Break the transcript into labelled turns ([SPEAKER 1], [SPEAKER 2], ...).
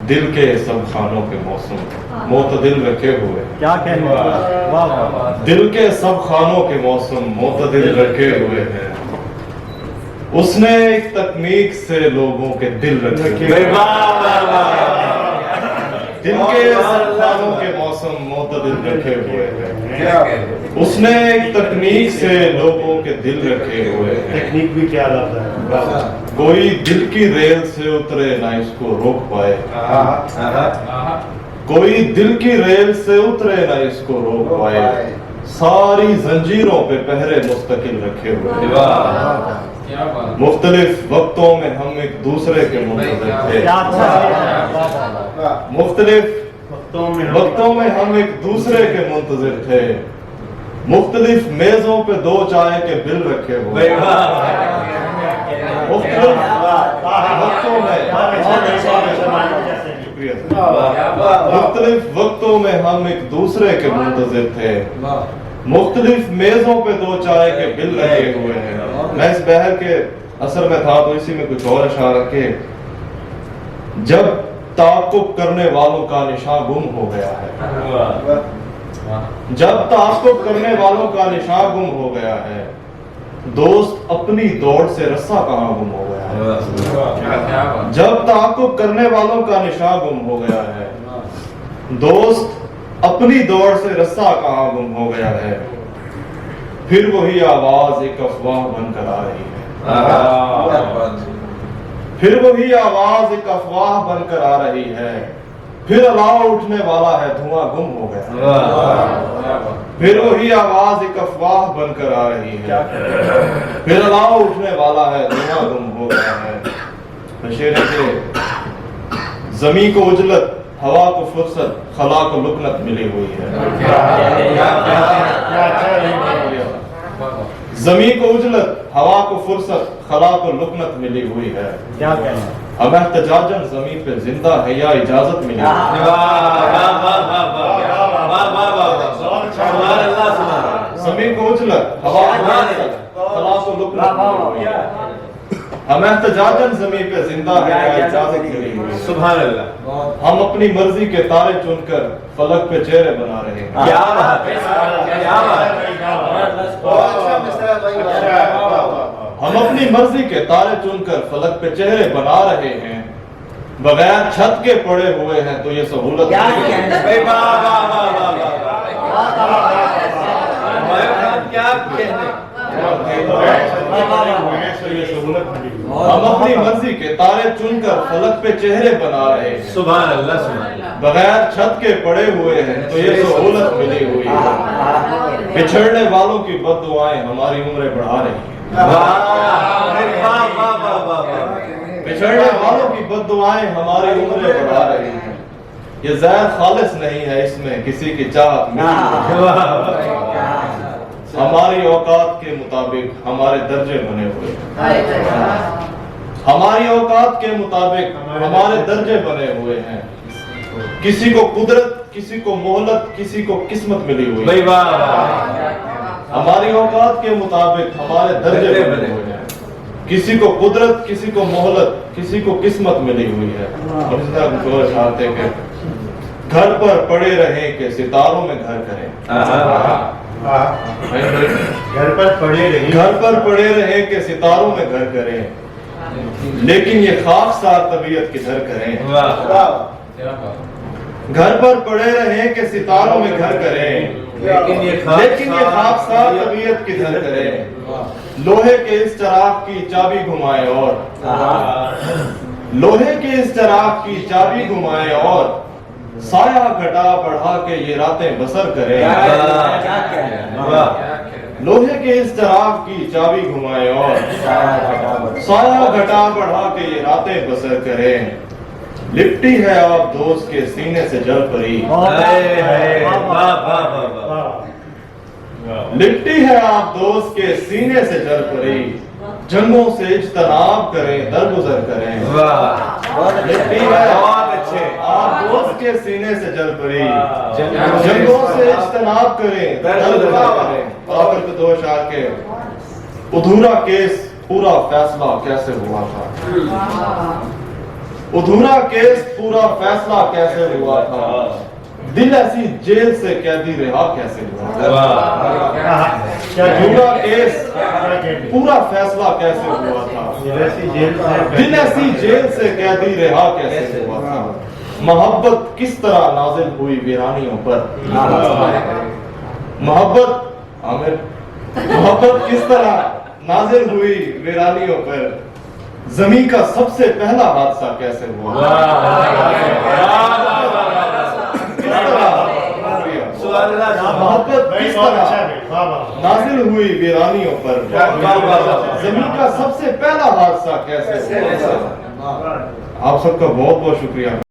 [SPEAKER 1] दिल के सब खानों के मौसम मोतदिल रखे हुए हैं।
[SPEAKER 2] क्या कहने, वाह वाह।
[SPEAKER 1] दिल के सब खानों के मौसम मोतदिल रखे हुए हैं। उसने एक तकनीक से लोगों के दिल रखे हुए हैं। दिल के सब खानों के मौसम मोतदिल रखे हुए हैं। उसने एक तकनीक से लोगों के दिल रखे हुए हैं।
[SPEAKER 2] टेक्निक भी क्या लाता है।
[SPEAKER 1] कोई दिल की रेल से उतरे ना इसको रोक पाए। कोई दिल की रेल से उतरे ना इसको रोक पाए। सारी जंजीरों पे पहरे मुस्तकिल रखे हुए हैं। मुख्तलिफ वक्तों में हम एक दूसरे के मुंतज़िर थे। मुख्तलिफ वक्तों में हम एक दूसरे के मुंतज़िर थे। मुख्तलिफ मेजों पे दो चाय के बिल रखे हुए। मुख्तलिफ वक्तों में हम एक दूसरे के मुंतज़िर थे। मुख्तलिफ मेजों पे दो चाय के बिल लगे हुए हैं। मैं इस बहर के असर में था तो इसी में कुछ और इशारा के जब ताक़ुब करने वालों का निशान गुम हो गया है। जब ताक़ुब करने वालों का निशान गुम हो गया है, दोस्त अपनी दौड़ से रस्सा कहाँ गुम हो गया है। जब ताक़ुब करने वालों का निशान गुम हो गया है, दोस्त अपनी दौड़ से रस्सा कहाँ गुम हो गया है। फिर वही आवाज एक अफवाह बनकर आ रही है। फिर वही आवाज एक अफवाह बनकर आ रही है। फिर अलाव उठने वाला है, धुआं गुम हो गया। फिर वही आवाज एक अफवाह बनकर आ रही है। फिर अलाव उठने वाला है, धुआं गुम हो गया है। शेर के ज़मीं को उजलत, हवा को फुर्सत, खला को लुकनत मिली हुई है। ज़मीं को उजलत, हवा को फुर्सत, खला को लुकनत मिली हुई है।
[SPEAKER 2] क्या कहना,
[SPEAKER 1] अब एहतजाजन ज़मीं पे जिंदा है या इजाजत मिली। ज़मीं को उजलत, हवा को फुर्सत, खला को लुकनत मिली हुई है। हम एहतजाजन ज़मीं पे जिंदा है या इजाजत मिली हुई है। सुभान अल्लाह। हम अपनी मर्जी के तारे चुनकर फलक पे चेहरे बना रहे हैं। क्या बात है, क्या बात है। हम अपनी मर्जी के तारे चुनकर फलक पे चेहरे बना रहे हैं। बगैर छत के पड़े हुए हैं तो ये सहूलत हम अपनी मर्जी के तारे चुनकर फलक पे चेहरे बना रहे हैं। सुभान अल्लाह। बगैर छत के पड़े हुए हैं तो ये सहूलत मिली हुई है। बिछड़ने वालों की बद्दुआएं हमारी उम्रें बढ़ा रही हैं। बिछड़ने वालों की बद्दुआएं हमारी उम्रें बढ़ा रही हैं। ये ज़ैर खालिस नहीं है, इसमें किसी की चाहत नहीं। हमारी औकात के मुताबिक हमारे दर्जे बने हुए हैं। हमारी औकात के मुताबिक हमारे दर्जे बने हुए हैं। किसी को कुदरत, किसी को मोहलत, किसी को किस्मत मिली हुई है। हमारी औकात के मुताबिक हमारे दर्जे बने हुए हैं। किसी को कुदरत, किसी को मोहलत, किसी को किस्मत मिली हुई है। और इस तरह चाहते कि घर पर पड़े रहें कि सितारों में घर करें। घर पर पड़े रहें कि सितारों में घर करें, लेकिन ये खाकसार तबीयत किधर करें। घर पर पड़े रहें कि सितारों में घर करें, लेकिन ये खाकसार तबीयत किधर करें। लोहे के इस चराग की चाबी घुमाए और लोहे के इस चराग की चाबी घुमाए और साया घटा बढ़ा के ये रातें बसर करें। लोहे के इस चराग की चाबी घुमाए और साया घटा बढ़ा के ये रातें बसर करें। लिपटी है आप दोस्त के सीने से जल परी। लिपटी है आप दोस्त के सीने से जल परी। जंगों से इज्तनाब करें, दरगुजर करें। लिपटी है आप दोस्त के सीने से जल परी। जंगों से इज्तनाब करें, दरगुजर करें। आखिर के दो अशार के अधूरा केस पूरा फैसला कैसे हुआ था। अधूरा केस पूरा फैसला कैसे हुआ था, दिल ऐसी जेल से कैदी रहा कैसे हुआ था। अधूरा केस पूरा फैसला कैसे हुआ था, दिल ऐसी जेल से कैदी रहा कैसे हुआ था। मोहब्बत किस तरह नाजिल हुई वीरानियों पर, मोहब्बत आमिर मोहब्बत किस तरह नाजिल हुई वीरानियों पर, जमीन का सबसे पहला हादसा कैसे हुआ। किस तरह मोहब्बत किस तरह नाजिल हुई वीरानियों पर, जमीन का सबसे पहला हादसा कैसे हुआ। आप सबका बहुत बहुत शुक्रिया।